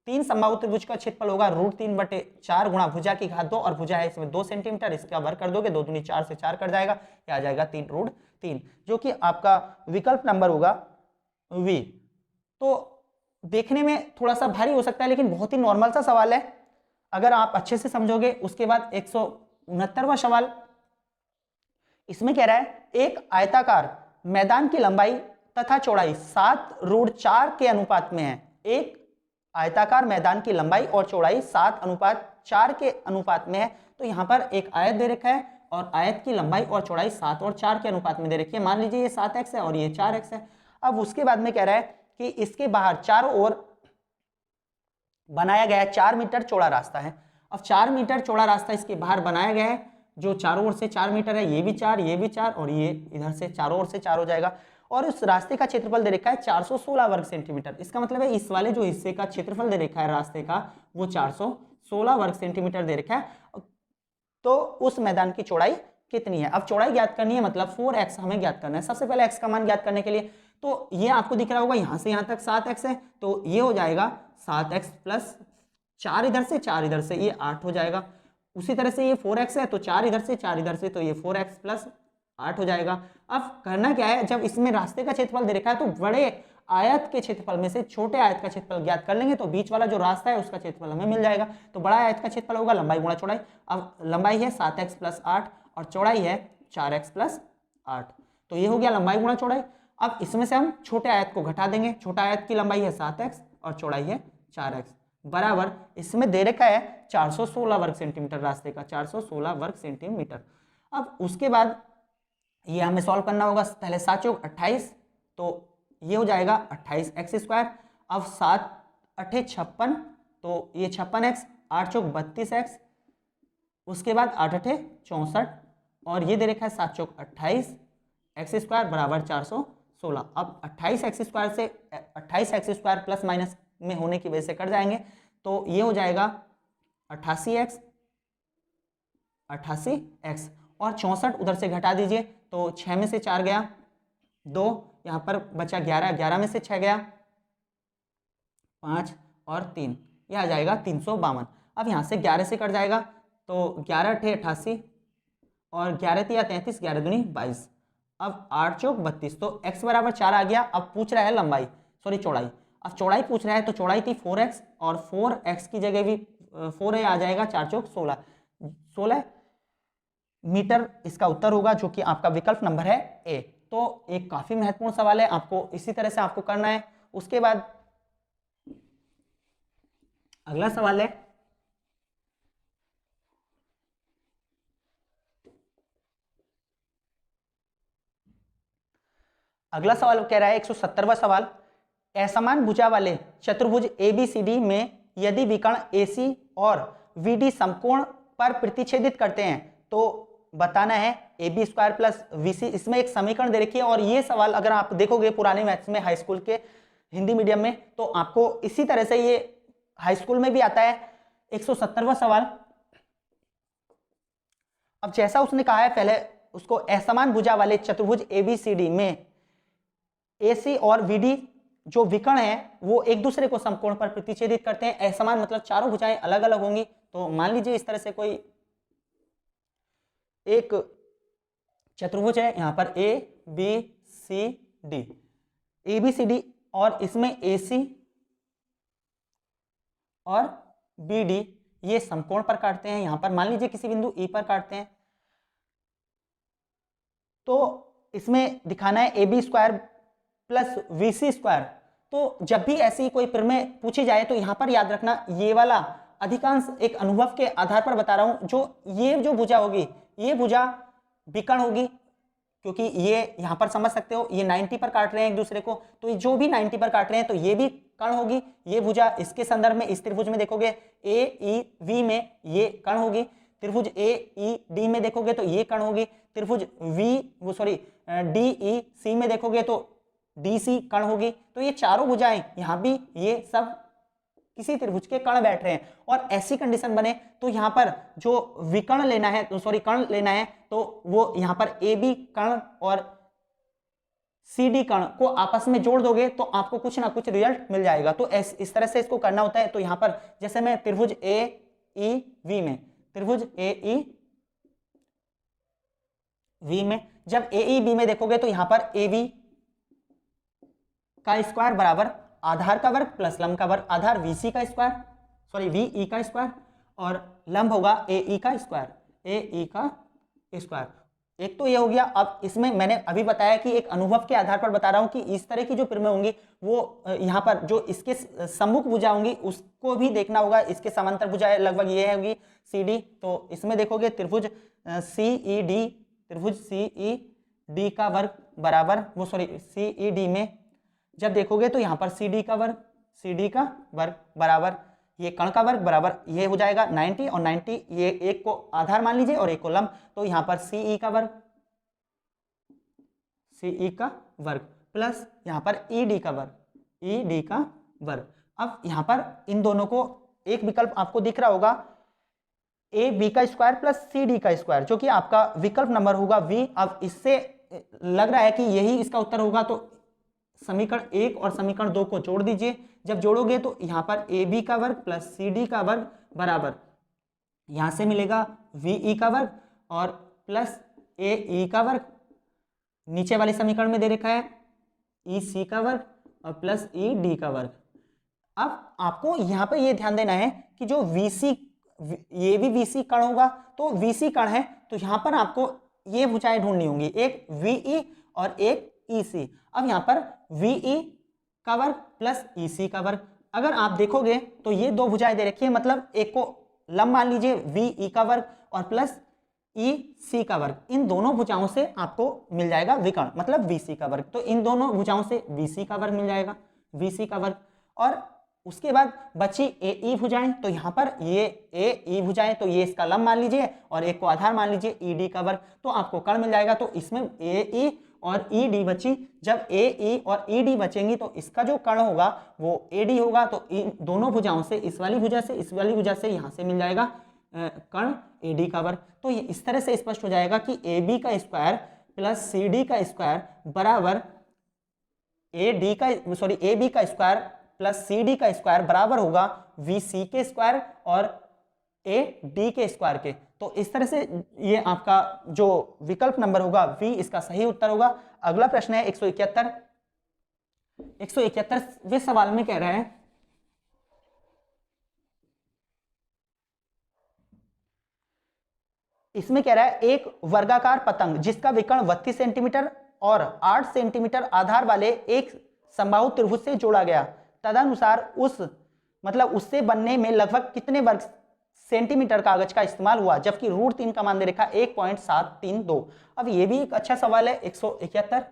3 समबाहु त्रिभुज का क्षेत्रफल होगा √3/4 गुणा भुजा की घात 2, और भुजा है इसमें 2 सेंटीमीटर, इसका वर्ग कर दोगे 2 दूनी 4 से 4 कट जाएगा, ये आ जाएगा 3√3, जो कि आपका विकल्प नंबर होगा वी। तो देखने में थोड़ा सा भारी हो सकता है, लेकिन बहुत ही नॉर्मल सा सवाल है अगर आप अच्छे से समझोगे। उसके बाद 169वां सवाल, इसमें कह रहा है एक आयताकार मैदान की लंबाई तथा चौड़ाई 7√4 के अनुपात में है। एक आयताकार मैदान की लंबाई और चौड़ाई 7:4 के अनुपात में है। तो यहां पर एक आयत दे रखा है और आयत की लंबाई और चौड़ाई 7 और 4 के अनुपात में दे रखी है। मान लीजिए ये 7x है और ये 4x है। अब उसके बाद में कह रहा है कि इसके बाहर चारों ओर बनाया गया है 4 मीटर चौड़ा रास्ता है। अब 4 मीटर चौड़ा रास्ता इसके बाहर बनाया गया है, जो चारों ओर से 4 मीटर है, ये भी 4, ये भी 4 और ये इधर से चारों ओर से 4 हो जाएगा। और उस रास्ते का क्षेत्रफल दे रखा है 416 वर्ग सेंटीमीटर। इसका मतलब है इस वाले जो हिस्से का क्षेत्रफल दे रखा है रास्ते का, वो 416 वर्ग सेंटीमीटर दे रखा है। तो उस मैदान की चौड़ाई कितनी है? अब चौड़ाई ज्ञात करनी है, मतलब 4x हमें ज्ञात करना है। सबसे पहले x का मान ज्ञात करने के लिए, तो ये आपको दिख रहा होगा यहां से यहां तक 7x है, तो ये हो जाएगा 7x प्लस 4 इधर से 4 इधर से, ये 8 हो जाएगा। उसी तरह से ये 4x है, तो 4 इधर से 4 इधर से, तो ये 4x प्लस 8 हो जाएगा। अब करना क्या है, जब इसमें रास्ते का क्षेत्रफल दे रखा है तो बड़े आयत के क्षेत्रफल में से छोटे आयत का क्षेत्रफल ज्ञात कर लेंगे, तो बीच वाला जो रास्ता है उसका क्षेत्रफल हमें मिल जाएगा। तो बड़ा आयत का क्षेत्रफल होगा लंबाई गुणा चौड़ाई। अब लंबाई है 7x प्लस 8 और चौड़ाई है 4x प्लस 8, तो ये हो गया लंबाई गुणा चौड़ाई। अब इसमें से हम छोटे आयत को घटा देंगे। छोटा आयत की लंबाई है 7x और चौड़ाई है 4x, बराबर इसमें दे रखा है 416 वर्ग सेंटीमीटर रास्ते का, 416 वर्ग सेंटीमीटर। अब उसके बाद ये हमें सॉल्व करना होगा। पहले 7 चौक 28, तो ये हो जाएगा 28x²। अब 7 8 56, तो ये 56x, 8 चौक 32x, उसके बाद 8 8 64, और ये दे रखा है 7 चौक 28x² बराबर 416। अब 28x² से 28x² प्लस माइनस में होने की वजह से कट जाएंगे, तो ये हो जाएगा 88x और 64 उधर से घटा दीजिए, तो 6 में से 4 गया 2, यहाँ पर बचा 11, 11 में से 6 गया 5 और 3, यह आ जाएगा 352। अब यहाँ से 11 से कट जाएगा, तो 11 8 88 और 11 3 33, 11 दूनी 22। अब 8 चौक 32, तो x बराबर 4 आ गया। अब पूछ रहा है लंबाई, सॉरी चौड़ाई। अब चौड़ाई पूछ रहा है, तो चौड़ाई थी 4x और 4x की जगह भी 4 आ जाएगा, 4 चौक 16 मीटर इसका उत्तर होगा, जो कि आपका विकल्प नंबर है ए। तो एक काफी महत्वपूर्ण सवाल है, आपको इसी तरह से आपको करना है। उसके बाद अगला सवाल है, अगला सवाल कह रहा है 170वां सवाल, असमान भुजा वाले चतुर्भुज ABCD में यदि विकर्ण AC और VD समकोण पर प्रतिच्छेदित करते हैं तो बताना है AB² प्लस VC। इसमें एक समीकरण दे रखी है, और ये सवाल अगर आप देखोगे पुराने मैथ्स में हाई स्कूल के हिंदी मीडियम में, तो आपको इसी तरह से ये हाई स्कूल में भी आता है। 170वां सवाल, अब जैसा उसने कहा है, पहले उसको असमान भुजा वाले चतुर्भुज ABCD में AC और VD जो विकर्ण है वो एक दूसरे को समकोण पर प्रतिच्छेदित करते हैं। असमान मतलब चारों भुजाएं अलग अलग होंगी। तो मान लीजिए इस तरह से कोई एक चतुर्भुज है, यहां पर ABCD और इसमें AC और BD ये समकोण पर काटते हैं। यहां पर मान लीजिए किसी बिंदु E पर काटते हैं, तो इसमें दिखाना है AB² प्लस VC²। तो जब भी ऐसी कोई प्रमेय पूछी जाए तो यहां पर याद रखना, ये वाला अधिकांश एक अनुभव के आधार पर बता रहा हूं, ये जो भुजा होगी ये भुजा विकर्ण होगी, क्योंकि ये यहां पर समझ सकते हो ये 90 पर काट रहे हैं एक दूसरे को, तो जो भी 90 पर काट रहे हैं तो ये भी कर्ण होगी। ये भुजा इसके संदर्भ में इस त्रिभुज में देखोगे AEV में ये कर्ण होगी, त्रिभुज AED में देखोगे तो ये कर्ण होगी, त्रिभुज DEC में देखोगे तो डी सी कर्ण होगी। तो ये चारों भुजाएं यहाँ भी ये सब किसी त्रिभुज के कर्ण बैठ रहे हैं और ऐसी कंडीशन बने तो यहाँ पर जो विकर्ण लेना है, तो सॉरी कर्ण लेना है, तो वो यहाँ पर ए बी कर्ण और सी डी कर्ण को आपस में जोड़ दोगे तो आपको कुछ ना कुछ रिजल्ट मिल जाएगा। तो इस तरह से इसको करना होता है। तो यहाँ पर जैसे मैं त्रिभुज ए ई वी में, त्रिभुज ए ई वी में जब ए ई बी में देखोगे तो यहाँ पर ए बी का स्क्वायर बराबर आधार का वर्ग प्लस लंब का वर्ग, आधार वी सी का स्क्वायर, सॉरी वी ई का स्क्वायर और लंब होगा ए ई का स्क्वायर, ए ई का स्क्वायर। एक तो ये हो गया। अब इसमें मैंने अभी बताया कि एक अनुभव के आधार पर बता रहा हूं कि इस तरह की जो प्रमेय होंगी वो यहाँ पर जो इसके सम्मुख भुजा होंगी उसको भी देखना होगा। इसके समांतर भुजाएं लगभग ये होगी सी डी। तो इसमें देखोगे त्रिभुज सी ई डी, त्रिभुज सी ई डी का वर्ग बराबर, वो सॉरी सी ई डी में जब देखोगे तो यहाँ पर सी डी का वर्ग, सी डी का वर्ग बराबर ये कर्ण का वर्ग बराबर ये हो जाएगा 90 और 90 ये एक को आधार मान लीजिए और एक को लंब। तो यहाँ पर सी ई का वर्ग, सी ई का वर्ग प्लस यहाँ पर ई डी का वर्ग, ई डी का वर्ग। अब यहाँ पर इन दोनों को एक विकल्प आपको दिख रहा होगा ए बी का स्क्वायर प्लस सी डी का स्क्वायर, जो कि आपका विकल्प नंबर होगा वी। अब इससे लग रहा है कि यही इसका उत्तर होगा। तो समीकरण 1 और समीकरण 2 को जोड़ दीजिए। जब जोड़ोगे तो यहाँ पर ए बी का वर्ग प्लस सी डी का वर्ग बराबर यहाँ से मिलेगा वी ई का वर्ग और प्लस ए ई का वर्ग, नीचे वाले समीकरण में दे रखा है ई सी का वर्ग और प्लस ई डी का वर्ग। अब आपको यहाँ पर ये ध्यान देना है कि जो वी सी, ये भी वी सी कर्ण होगा, तो वी सी कर्ण है तो यहाँ पर आपको ये भुजाएं ढूंढनी होंगी, एक वी ई और एक ई सी। अब यहाँ पर वी ई का वर्ग प्लस ई सी का वर्ग, अगर आप देखोगे तो ये दो भुजाएं दे रखी है, मतलब एक को लंब मान लीजिए वी ई का वर्ग और प्लस ई सी का वर्ग। इन दोनों भुजाओं से आपको मिल जाएगा विकर्ण, मतलब वी सी का वर्ग। तो इन दोनों भुजाओं से वी सी का वर्ग मिल जाएगा, वी सी का वर्ग। और उसके बाद बची ए ई भुजाएं, तो यहाँ पर ये ए ई भुजाएं, तो ये इसका लंब मान लीजिए और एक को आधार मान लीजिए ई डी का वर्ग, तो आपको कर्ण मिल जाएगा। तो इसमें ए ई और ई डी बची। जब ए ई और ई डी बचेंगी तो इसका जो कर्ण होगा वो ए डी होगा। तो इन दोनों भुजाओं से, इस वाली भुजा से इस वाली भुजा से यहाँ से मिल जाएगा कर्ण ए डी का वर्ग। तो ये इस तरह से स्पष्ट हो जाएगा कि ए बी का स्क्वायर प्लस सी डी का स्क्वायर बराबर ए डी का, सॉरी ए बी का स्क्वायर प्लस सी डी का स्क्वायर बराबर होगा वी सी के स्क्वायर और ए डी के स्क्वायर के। तो इस तरह से ये आपका जो विकल्प नंबर होगा वी, इसका सही उत्तर होगा। अगला प्रश्न है 171। 171वें सवाल में कह रहा है इसमें कह रहा है एक वर्गाकार पतंग जिसका विकर्ण 32 सेंटीमीटर और 8 सेंटीमीटर आधार वाले एक समबाहु त्रिभुज से जोड़ा गया, तदनुसार उससे बनने में लगभग कितने वर्ग सेंटीमीटर कागज का इस्तेमाल हुआ, जबकि √3 का मान दे रखा 1.732। अब ये भी एक अच्छा सवाल है 171।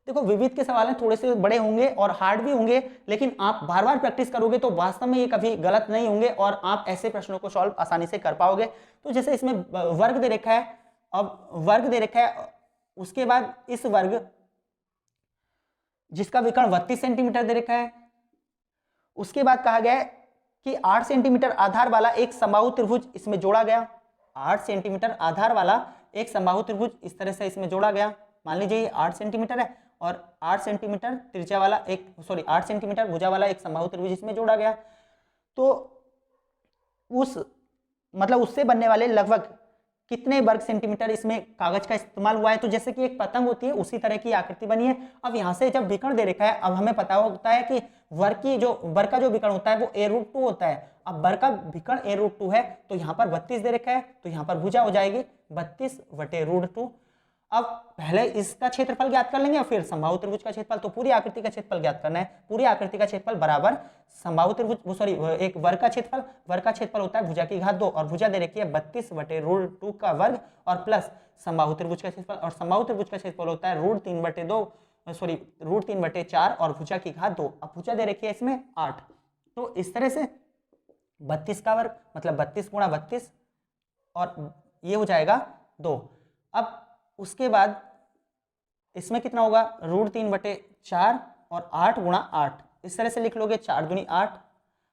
देखो विविध के सवाल हैं, थोड़े से बड़े होंगे और हार्ड भी होंगे, लेकिन आप बार बार प्रैक्टिस करोगे तो वास्तव में ये कभी गलत नहीं होंगे और आप ऐसे प्रश्नों को सॉल्व आसानी से कर पाओगे। तो जैसे इसमें वर्ग दे रखा है, अब वर्ग दे रखा है, उसके बाद इस वर्ग जिसका विकर्ण 32 सेंटीमीटर दे रखा है, उसके बाद कहा गया है कि 8 सेंटीमीटर आधार वाला एक समबाहु त्रिभुज इसमें जोड़ा गया। 8 सेंटीमीटर आधार वाला एक समबाहु त्रिभुज इस तरह से इसमें जोड़ा गया। मान लीजिए ये 8 सेंटीमीटर है और 8 सेंटीमीटर त्रिज्या वाला 8 सेंटीमीटर भुजा वाला एक समबाहु त्रिभुज इसमें जोड़ा गया। तो उससे बनने वाले लगभग कितने वर्ग सेंटीमीटर इसमें कागज का इस्तेमाल हुआ है। तो जैसे कि एक पतंग होती है उसी तरह की आकृति बनी है। अब यहाँ से जब विकर्ण दे रखा है, अब हमें पता होता है कि वर्ग का जो विकर्ण होता है वो a√2 होता है। अब वर्ग का विकर्ण a√2 है तो यहाँ पर 32 दे रखा है, तो यहाँ पर भुजा हो जाएगी 32/√2। अब पहले इसका क्षेत्रफल ज्ञात कर लेंगे और फिर समबाहु त्रिभुज का क्षेत्रफल। तो पूरी आकृति का क्षेत्रफल ज्ञात करना है। पूरी आकृति का क्षेत्रफल बराबर समबाहु त्रिभुज, एक वर्ग का क्षेत्रफल, वर्ग का क्षेत्रफल होता है भुजा की घात 2 और भुजा दे रखी है 32/√2 का वर्ग और प्लस समबाहु त्रिभुज का क्षेत्रफल, और समबाहु त्रिभुज का क्षेत्रफल होता है √3/4 और भुजा की घात 2। अब भुजा दे रखी है इसमें 8। तो इस तरह से 32 का वर्ग मतलब 32 गुणा 32 और ये हो जाएगा 2। अब उसके बाद इसमें कितना होगा, √3/4 और 8 गुणा 8, इस तरह से लिख लोगे, 4 दूनी 8।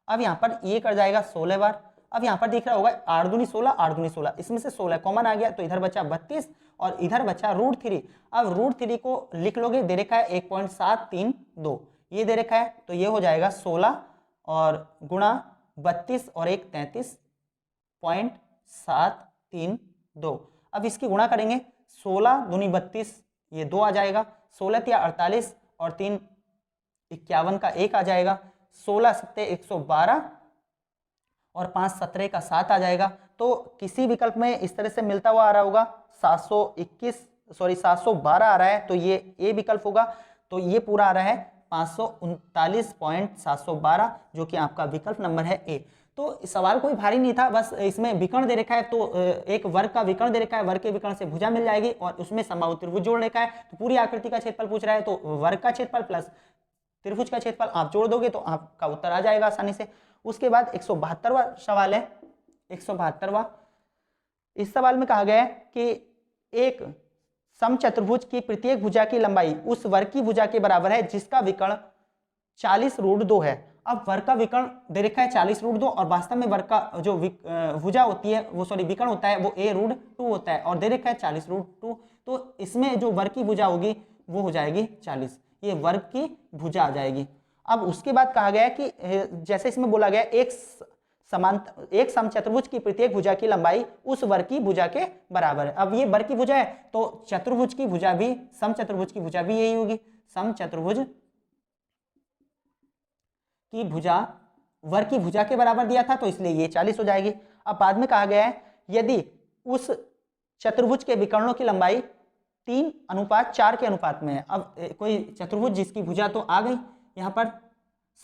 अब यहाँ पर ये कर जाएगा 16 बार। अब यहाँ पर दिख रहा होगा 8 दूनी 16, 8 दूनी 16, इसमें से 16 कॉमन आ गया, तो इधर बचा 32 और इधर बचा √3। अब √3 को लिख लोगे, दे रखा है 1.732, ये दे रखा है, तो ये हो जाएगा 16 और गुणा 32 और 1 33.732। अब इसकी गुणा करेंगे, 16 दूनी 32, ये 2 आ जाएगा, 16 तिया 48 और 3 51 का 1 आ जाएगा, 16 सत्ते 112 और 5 17 का 7 आ जाएगा। तो किसी विकल्प में इस तरह से मिलता हुआ आ रहा होगा, 712 आ रहा है, तो ये ए विकल्प होगा। तो ये पूरा आ रहा है 539.712, जो कि आपका विकल्प नंबर है ए। तो सवाल कोई भारी नहीं था, बस इसमें विकर्ण दे रखा है, तो एक वर्ग का विकर्ण दे रखा है, वर्ग के विकर्ण से भुजा मिल जाएगी और उसमें समबाहु त्रिभुज जोड़ रखा है, तो पूरी आकृति का क्षेत्रफल पूछ रहा है, तो वर्ग का क्षेत्रफल प्लस त्रिभुज का क्षेत्रफल आप जोड़ दोगे तो आपका उत्तर आ जाएगा आसानी से। उसके बाद 172वां सवाल है, 172वां। इस सवाल में कहा गया है कि एक समचतुर्भुज की प्रत्येक भुजा की लंबाई उस वर्ग की भुजा के बराबर है जिसका विकर्ण 40√2 है। अब वर्ग का विकर्ण दे रखा है 40√2 और वास्तव में वर्ग का जो भुजा होती है वो विकर्ण होता है वो a√2 होता है और दे रखा है 40√2, तो इसमें जो वर्ग की भुजा होगी वो हो जाएगी 40, ये वर्ग की भुजा आ जाएगी। अब उसके बाद कहा गया है कि जैसे इसमें बोला गया एक समचतुर्भुज की प्रत्येक भुजा की लंबाई उस वर्ग की भुजा के बराबर है। अब ये वर्ग की भुजा है तो चतुर्भुज की भुजा भी, समचतुर्भुज की भुजा भी यही होगी, समचतुर्भुज की भुजा वर्ग की भुजा के बराबर दिया था तो इसलिए ये 40 हो जाएगी। अब बाद में कहा गया है यदि उस चतुर्भुज के विकर्णों की लंबाई 3:4 के अनुपात में है। अब कोई चतुर्भुज जिसकी भुजा तो आ गई यहाँ पर,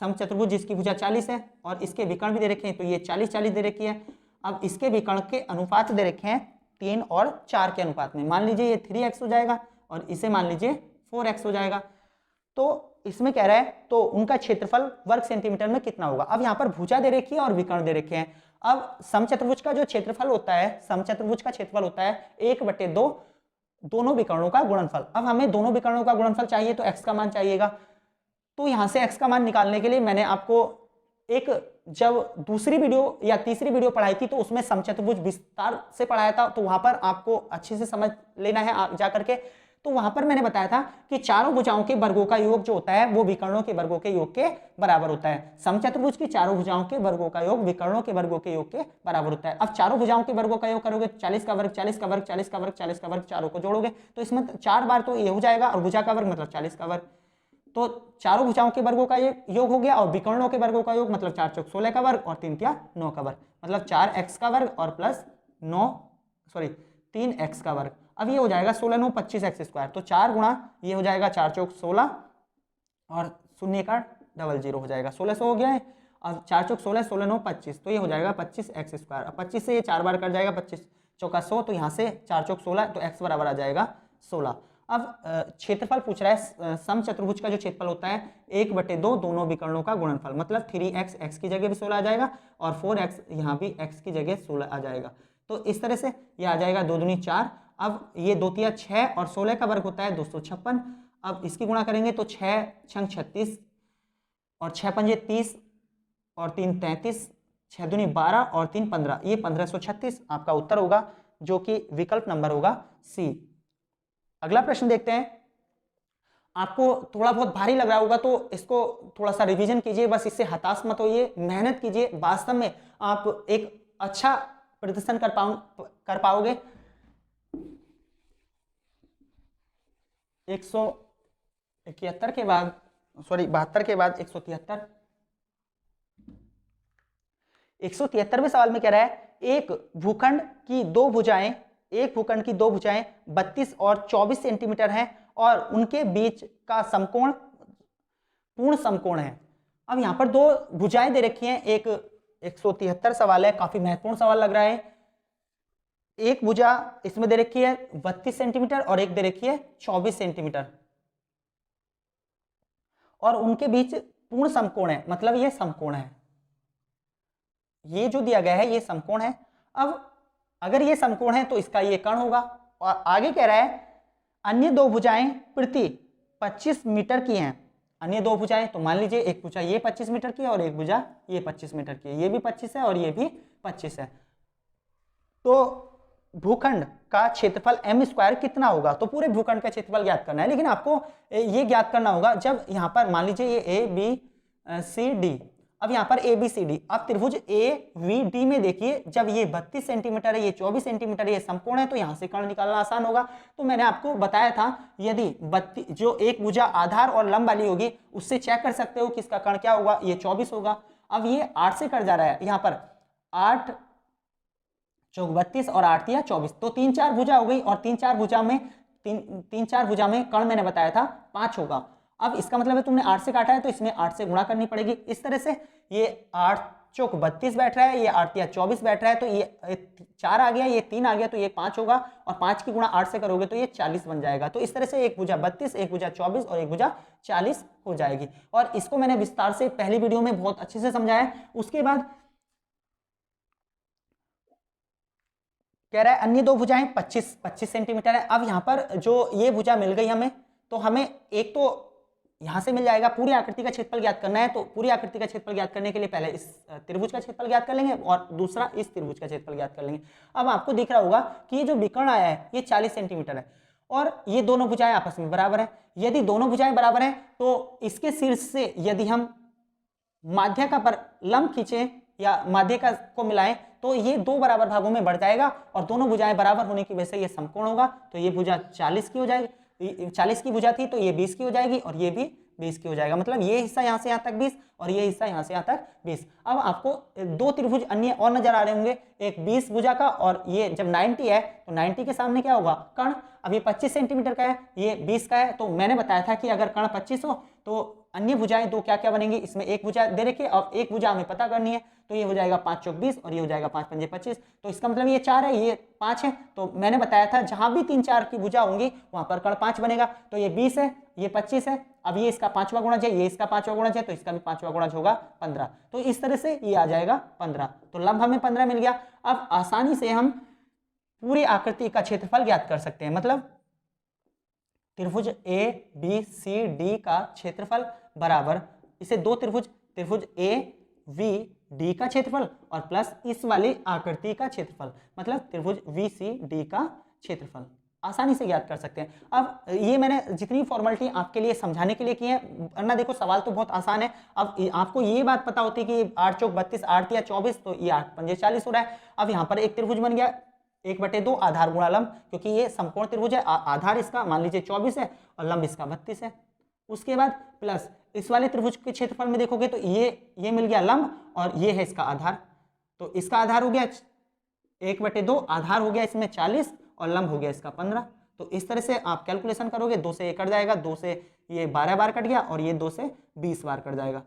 समचतुर्भुज जिसकी भुजा 40 है और इसके विकर्ण भी दे रखे हैं, तो ये 40-40 दे रखी है। अब इसके विकर्ण के अनुपात दे रखे हैं 3 और 4 के अनुपात में, मान लीजिए ये 3x हो जाएगा और इसे मान लीजिए 4x हो जाएगा। तो इसमें कह रहा है तो उनका क्षेत्रफल वर्ग सेंटीमीटर में कितना होगा। अब यहाँ पर भुजा दे रखी है और विकर्ण दे रखे हैं। अब समचतुर्भुज का जो क्षेत्रफल होता है, समचतुर्भुज का क्षेत्रफल होता है 1/2 दोनों विकर्णों का गुणनफल। अब हमें दोनों विकर्णों का गुणनफल चाहिए तो x का मान चाहिएगा, तो यहां से x का मान निकालने के लिए मैंने आपको एक जब दूसरी वीडियो या तीसरी वीडियो पढ़ाई थी तो उसमें समचतुर्भुज विस्तार से पढ़ाया था, तो वहां पर आपको अच्छे से समझ लेना है जाकर के। तो वहां पर मैंने बताया था कि चारों भुजाओं के वर्गों का योग जो होता है वो विकर्णों के वर्गों के योग के बराबर होता है। समचतुर्भुज की चारों भुजाओं के वर्गों का योग विकर्णों के वर्गों के योग के बराबर होता है। अब चारों भुजाओं के वर्गों का योग करोगे 40 का वर्ग 40 का वर्ग 40 का वर्ग 40 का वर्ग, चारों को जोड़ोगे तो इसमें 4 बार तो ये हो जाएगा और भुजा का वर्ग मतलब 40 का वर्ग, तो चारों भुजाओं के वर्गों का योग हो गया और विकर्णों के वर्गों का योग मतलब 4 चौक 16 का वर्ग और 3 तिया 9 का वर्ग, मतलब 4x का वर्ग और प्लस 3x का वर्ग। अब ये हो जाएगा 16 9 25x स्क्वायर, तो 4 गुणा ये हो जाएगा 4 चौक 16 और शून्य का 00 हो जाएगा, 1600 हो गया है। अब 4 चौक 16 16 9 25, तो ये हो जाएगा 25x स्क्वायर। अब 25 से ये 4 बार कट जाएगा, 25 चौका 100, तो यहाँ से 4 चौक 16 तो x बराबर आ जाएगा 16। अब क्षेत्रफल पूछ रहा है, समचतुर्भुज का जो क्षेत्रफल होता है 1/2 दोनों विकर्णों का गुणनफल, मतलब 3x x की जगह भी 16 आ जाएगा और 4x यहाँ भी x की जगह 16 आ जाएगा। तो इस तरह से ये आ जाएगा 2 दूनी 4। अब ये 2 तिया 6 और 16 का वर्ग होता है 256। अब इसकी गुणा करेंगे तो 6 छंग 36 और 6 पंजे 30 और 3 33, 6 दूनी 12 और 3 15, ये 1536 आपका उत्तर होगा, जो कि विकल्प नंबर होगा सी। अगला प्रश्न देखते हैं। आपको थोड़ा बहुत भारी लग रहा होगा तो इसको थोड़ा सा रिवीजन कीजिए, बस इससे हताश मत होइए, मेहनत कीजिए, वास्तव में आप एक अच्छा प्रदर्शन कर पाओगे। 171 के बाद 72 के बाद 173। 173वें सवाल में कह रहा है एक भूखंड की दो भुजाएं 32 और 24 सेंटीमीटर हैं और उनके बीच का समकोण पूर्ण समकोण है। अब यहां पर दो भुजाएं दे रखी हैं, एक 173 सवाल है, काफी महत्वपूर्ण सवाल लग रहा है। एक भुजा इसमें दे रखी है 32 सेंटीमीटर और एक दे रखी है 24 सेंटीमीटर और उनके बीच पूर्ण समकोण है, मतलब ये समकोण है, ये जो दिया गया है ये समकोण है। अब अगर ये समकोण है तो इसका ये कर्ण होगा। और आगे कह रहा है अन्य दो भुजाएं प्रति 25 मीटर की हैं। अन्य दो भुजाएं, तो मान लीजिए एक भुजा ये 25 मीटर की है और एक भुजा ये 25 मीटर की है, ये भी 25 है और ये भी 25 है। तो भूखंड का क्षेत्रफल m² कितना होगा? तो पूरे भूखंड का क्षेत्रफल ज्ञात करना है, लेकिन आपको ये ज्ञात करना होगा जब यहाँ पर मान लीजिए ये ABCD, अब यहाँ पर ABCD, अब त्रिभुज AVD में देखिए जब ये 32 सेंटीमीटर है, ये 24 सेंटीमीटर है, ये समकोण है, तो यहाँ से कर्ण निकालना आसान होगा। तो मैंने आपको बताया था यदि जो एक भुजा आधार और लंब वाली होगी उससे चेक कर सकते हो कि इसका कर्ण क्या होगा, ये 24 होगा। अब ये 8 से कट जा रहा है, यहाँ पर 8 चौक 32 और 8 या 24, तो 3-4 भुजा हो गई, और 3-4 भुजा में कर्ण मैंने बताया था 5 होगा। अब इसका मतलब है तुमने 8 से काटा है तो इसमें 8 से गुणा करनी पड़ेगी। इस तरह से ये 8 चौक 32 बैठ रहा है, ये 8 या 24 बैठ रहा है, तो ये 4 आ गया, ये 3 आ गया, तो ये 5 होगा, और 5 की गुणा 8 से करोगे तो ये 40 बन जाएगा। तो इस तरह से एक भुजा 32, एक भुजा 24 और एक भुजा 40 हो जाएगी। और इसको मैंने विस्तार से पहली वीडियो में बहुत अच्छे से समझाया। उसके बाद कह रहा है अन्य दो भुजाएं 25 सेंटीमीटर है। अब यहाँ पर जो ये भुजा मिल गई हमें, तो हमें एक तो यहां से मिल जाएगा, पूरी आकृति का क्षेत्रफल ज्ञात करना है, तो पूरी आकृति का क्षेत्रफल ज्ञात करने के लिए पहले इस त्रिभुज का क्षेत्रफल ज्ञात कर लेंगे और दूसरा इस त्रिभुज का क्षेत्रफल ज्ञात कर लेंगे। अब आपको दिख रहा होगा कि ये जो विकर्ण आया है ये 40 सेंटीमीटर है और ये दोनों भुजाएं आपस में बराबर है। यदि दोनों भुजाएं बराबर है तो इसके शीर्ष से यदि हम माध्यिका पर लंब खींचे या माध्यिका को मिलाएं तो ये दो बराबर भागों में बढ़ जाएगा और दोनों भुजाएं बराबर होने की वजह से ये समकोण होगा। तो ये भुजा 40 की हो जाएगी, 40 की भुजा थी तो ये 20 की हो जाएगी और ये भी 20 की हो जाएगा। मतलब ये हिस्सा यहाँ से यहाँ तक 20 और ये हिस्सा यहाँ से यहाँ तक 20। अब आपको दो त्रिभुज अन्य और नजर आ रहे होंगे, एक 20 भुजा का और ये जब 90 है तो 90 के सामने क्या होगा, कर्ण। अब ये 25 सेंटीमीटर का है, ये 20 का है, तो मैंने बताया था कि अगर कर्ण 25 हो तो अन्य भुजाएं दो क्या क्या बनेंगी, इसमें एक भुजा दे रखी है और एक भुजा हमें पता करनी है, तो ये हो जाएगा 5 चौक 20 और ये हो जाएगा 5 पंजे 25। तो इसका मतलब ये 4 है, ये 5 है, तो मैंने बताया था जहां भी 3-4 की भुजा होंगी वहां पर कर्ण 5 बनेगा। तो ये 20 है, ये 25 है, अब ये इसका 5वां गुणज है, ये इसका 5वां गुणज है, तो इसका भी 5वां गुणज होगा 15। तो इस तरह से ये आ जाएगा 15। तो लंब हमें 15 मिल गया। अब आसानी से हम पूरी आकृति का क्षेत्रफल ज्ञात कर सकते हैं। मतलब त्रिभुज ए बी सी डी का क्षेत्रफल बराबर इसे दो त्रिभुज ए वी डी का क्षेत्रफल और प्लस इस वाली आकृति का क्षेत्रफल, मतलब त्रिभुज वी सी डी का क्षेत्रफल आसानी से ज्ञात कर सकते हैं। अब ये मैंने जितनी फॉर्मेलिटी आपके लिए समझाने के लिए की है, वरना देखो सवाल तो बहुत आसान है। अब आपको ये बात पता होती है कि 8 चौक 32, 8 या 24, तो ये 8 पंजे 40 हो रहा है। अब यहाँ पर एक त्रिभुज बन गया 1/2 आधार गुणा लंब, क्योंकि ये समकोण त्रिभुज है, आधार इसका मान लीजिए 24 है और लंब इसका 32 है। उसके बाद प्लस इस वाले त्रिभुज के क्षेत्रफल में देखोगे तो ये मिल गया लंब और ये है इसका आधार, तो इसका आधार हो गया 1/2, आधार हो गया इसमें 40 और लंब हो गया इसका 15। तो इस तरह से आप कैलकुलेशन करोगे, 2 से ये कट जाएगा, 2 से ये 12 बार कट गया और ये 2 से 20 बार कट जाएगा।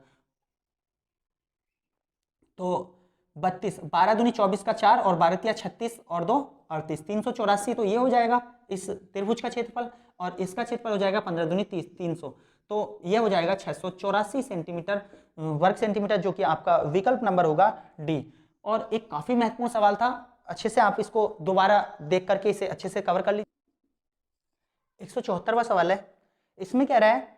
तो 32, 12 दूनी 24 का 4 और 12 तिया 36 और 2 38, 384। तो ये हो जाएगा इस त्रिभुज का क्षेत्रफल और इसका क्षेत्रफल हो जाएगा 15 दूनी 30, 300। तो ये हो जाएगा 684 सेंटीमीटर वर्ग सेंटीमीटर, जो कि आपका विकल्प नंबर होगा डी। और एक काफी महत्वपूर्ण सवाल था, अच्छे से आप इसको दोबारा देख करके इसे अच्छे से कवर कर लीजिए। 174वां सवाल है, इसमें कह रहा है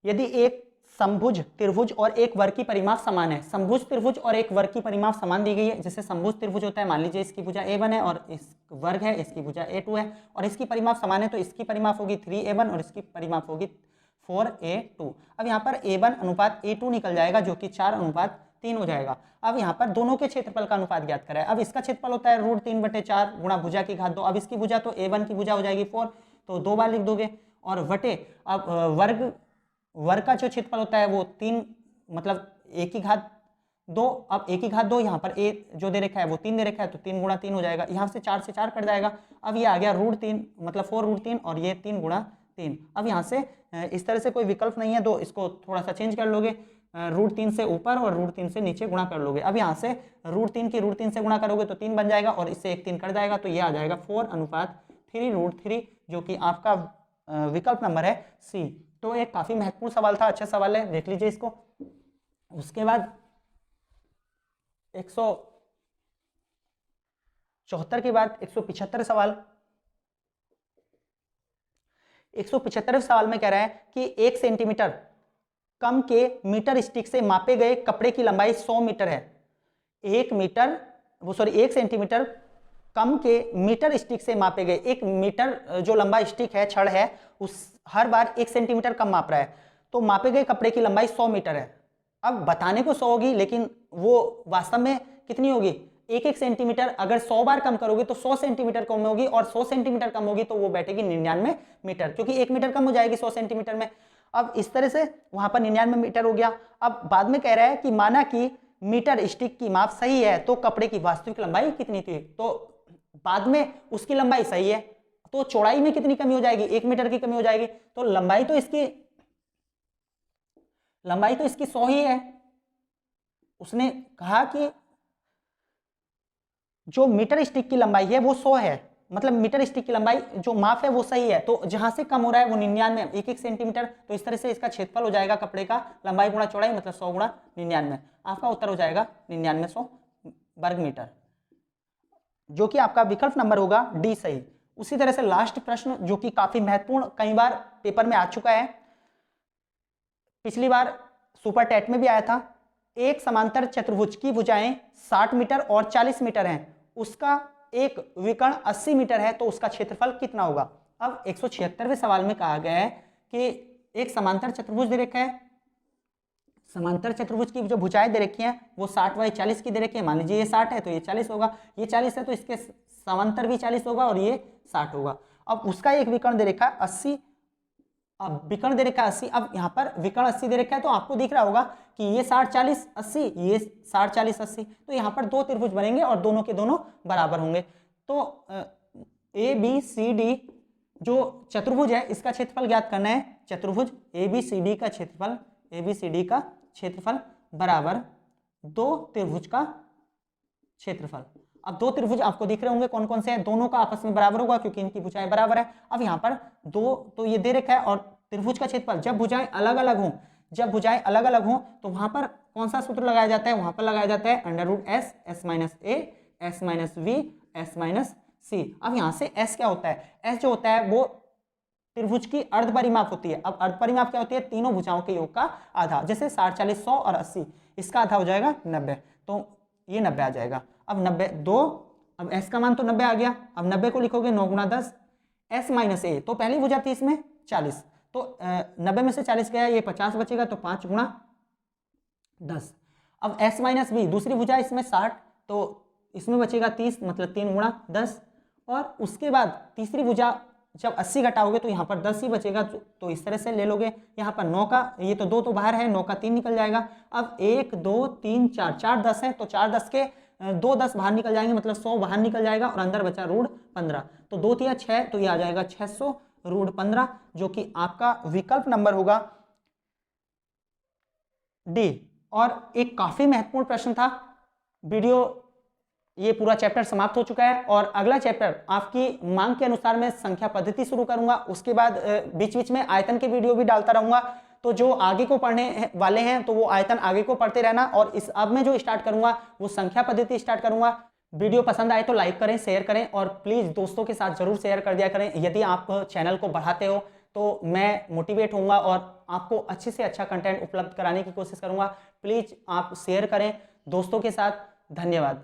यदि एक समभुज त्रिभुज और एक वर्ग की परिमाप समान है, समभुज त्रिभुज और एक वर्ग की परिमाप समान दी गई है। जैसे समभुज त्रिभुज होता है, मान लीजिए इसकी भुजा a1 है और इस वर्ग है, इसकी भुजा a2 है और इसकी परिमाप समान है, तो इसकी परिमाप होगी 3a1 और इसकी परिमाप होगी 4a2। अब यहाँ पर a1 अनुपात a2 निकल जाएगा, जो कि 4:3 हो जाएगा। अब यहाँ पर दोनों के क्षेत्रफल का अनुपात ज्ञात करें। अब इसका क्षेत्रफल होता है √3/4 गुणा भुजा की घात 2। अब इसकी भुजा तो a1 की भुजा हो जाएगी 4, तो 2 बार लिख दोगे, और वटे अब वर्ग का जो क्षेत्रफल होता है वो 3, मतलब a की घात 2। अब a की घात 2, यहाँ पर a जो दे रखा है वो 3 दे रखा है, तो 3 गुणा 3 हो जाएगा, यहाँ से 4 से 4 कट जाएगा। अब ये आ गया √3, मतलब 4√3 और ये 3 गुणा 3। अब यहाँ से इस तरह से कोई विकल्प नहीं है, तो इसको थोड़ा सा चेंज कर लोगे, √3 से ऊपर और √3 से नीचे गुणा कर लोगे। अब यहाँ से √3 की √3 से गुणा करोगे तो 3 बन जाएगा और इससे एक 3 कट जाएगा, तो ये आ जाएगा 4:3√3, जो कि आपका विकल्प नंबर है सी। तो एक काफी महत्वपूर्ण सवाल था, अच्छा सवाल है, देख लीजिए इसको। उसके बाद 174 के बाद 175 सवाल, 175वें सवाल में कह रहा है कि 1 सेंटीमीटर कम के मीटर स्टिक से मापे गए कपड़े की लंबाई 100 मीटर है। 1 सेंटीमीटर कम के मीटर स्टिक से मापे गए, 1 मीटर जो लंबा स्टिक है, छड़ है, उस हर बार 1 सेंटीमीटर कम माप रहा है, तो मापे गए कपड़े की लंबाई 100 मीटर है। अब बताने को 100 होगी, लेकिन वो वास्तव में कितनी होगी, 1 सेंटीमीटर। अगर 100 बार कम करोगे तो 100 सेंटीमीटर कम होगी, और 100 सेंटीमीटर कम होगी तो वो बैठेगी 99 मीटर, क्योंकि 1 मीटर कम हो जाएगी 100 सेंटीमीटर में। अब इस तरह से वहां पर 99 मीटर हो गया। अब बाद में कह रहा है कि माना कि मीटर स्टिक की माप सही है तो कपड़े की वास्तविक लंबाई कितनी थी। तो बाद में उसकी लंबाई सही है तो चौड़ाई में कितनी कमी हो जाएगी, 1 मीटर की कमी हो जाएगी। तो लंबाई तो इसकी 100 ही है। उसने कहा कि जो मीटर स्टिक की लंबाई है वो 100 है, मतलब मीटर स्टिक की लंबाई जो माप है वो सही है, तो जहां से कम हो रहा है वो 99, 1 सेंटीमीटर। तो इस तरह से इसका क्षेत्रफल हो जाएगा कपड़े का, लंबाई गुणा चौड़ाई मतलब 100 गुणा 99। आपका उत्तर हो जाएगा 9900 वर्ग मीटर, जो कि आपका विकल्प नंबर होगा डी सही। उसी तरह से लास्ट प्रश्न जो कि काफी महत्वपूर्ण, कई बार पेपर में आ चुका है, पिछली बार सुपर टेट में भी आया था। एक समांतर चतुर्भुज की भुजाएं 60 मीटर और 40 मीटर हैं, उसका एक विकर्ण 80 मीटर है, तो उसका क्षेत्रफल कितना होगा। अब 176वें सवाल में कहा गया है कि एक समांतर चतुर्भुज दे रखा है, समांतर चतुर्भुज की जो भुजाएं दे रखी हैं वो 60 बाई 40 की दे रखी है। मान लीजिए ये 60 है तो ये 40 होगा, ये 40 है तो इसके समांतर भी 40 होगा और ये 60 होगा। अब उसका एक विकर्ण दे रखा है 80, अब विकर्ण दे रखा है 80, अब यहाँ पर विकर्ण 80 दे रखा है, तो आपको दिख रहा होगा कि ये 60 40 80, ये 60 40 80, तो यहाँ पर दो त्रिभुज बनेंगे और दोनों के दोनों बराबर होंगे। तो ए बी सी डी जो चतुर्भुज है इसका क्षेत्रफल ज्ञात करना है। चतुर्भुज ए बी सी डी का क्षेत्रफल बराबर दो त्रिभुज का क्षेत्रफल। अब दो त्रिभुज आपको दिख रहे होंगे कौन कौन से हैं, दोनों का आपस में बराबर होगा क्योंकि इनकी भुजाएं बराबर है। अब यहाँ पर दो तो ये दे रखा है, और त्रिभुज का क्षेत्रफल जब भुजाएं अलग अलग हों तो वहां पर कौन सा सूत्र लगाया जाता है, वहां पर लगाया जाता है √s s minus a s minus v s minus c। अब यहाँ से s क्या होता है, s जो होता है वो त्रिभुज की अर्ध परिमाप होती है। अब अर्ध परिमाप क्या होती है, तीनों भुजाओं के योग का आधा, जैसे 60 40 100 और 80, इसका आधा हो जाएगा 90, तो ये 90 आ जाएगा। अब 90 2, अब s का मान तो 90 आ गया। अब 90 को लिखोगे 9 गुणा 10 s माइनस a, तो पहली भुजा थी इसमें 40, तो 90 में से 40 गया, ये 50 बचेगा, तो 5 गुणा 10। अब s माइनस b दूसरी भुजा इसमें 60, तो इसमें बचेगा 30, मतलब 3 गुणा 10। और उसके बाद तीसरी भुजा जब 80 घटाओगे तो यहाँ पर 10 ही बचेगा, तो इस तरह से ले लोगे। यहाँ पर 9 का ये तो 2 तो बाहर है, 9 का 3 निकल जाएगा। अब 1 2 3 4 4 10 है, तो 4 10 के 2 10 बाहर निकल जाएंगे, मतलब 100 बाहर निकल जाएगा और अंदर बचा √15, तो 2 तिया 6, तो ये आ जाएगा 600 √15, जो कि आपका विकल्प नंबर होगा डी। और एक काफी महत्वपूर्ण प्रश्न था। वीडियो ये पूरा चैप्टर समाप्त हो चुका है और अगला चैप्टर आपकी मांग के अनुसार मैं संख्या पद्धति शुरू करूंगा। उसके बाद बीच बीच में आयतन के वीडियो भी डालता रहूंगा, तो जो आगे को पढ़ने वाले हैं तो वो आयतन आगे को पढ़ते रहना। और इस अब मैं जो स्टार्ट करूंगा वो संख्या पद्धति स्टार्ट करूंगा। वीडियो पसंद आए तो लाइक करें, शेयर करें, और प्लीज दोस्तों के साथ जरूर शेयर कर दिया करें। यदि आप चैनल को बढ़ाते हो तो मैं मोटिवेट होऊंगा और आपको अच्छे से अच्छा कंटेंट उपलब्ध कराने की कोशिश करूंगा। प्लीज आप शेयर करें दोस्तों के साथ। धन्यवाद।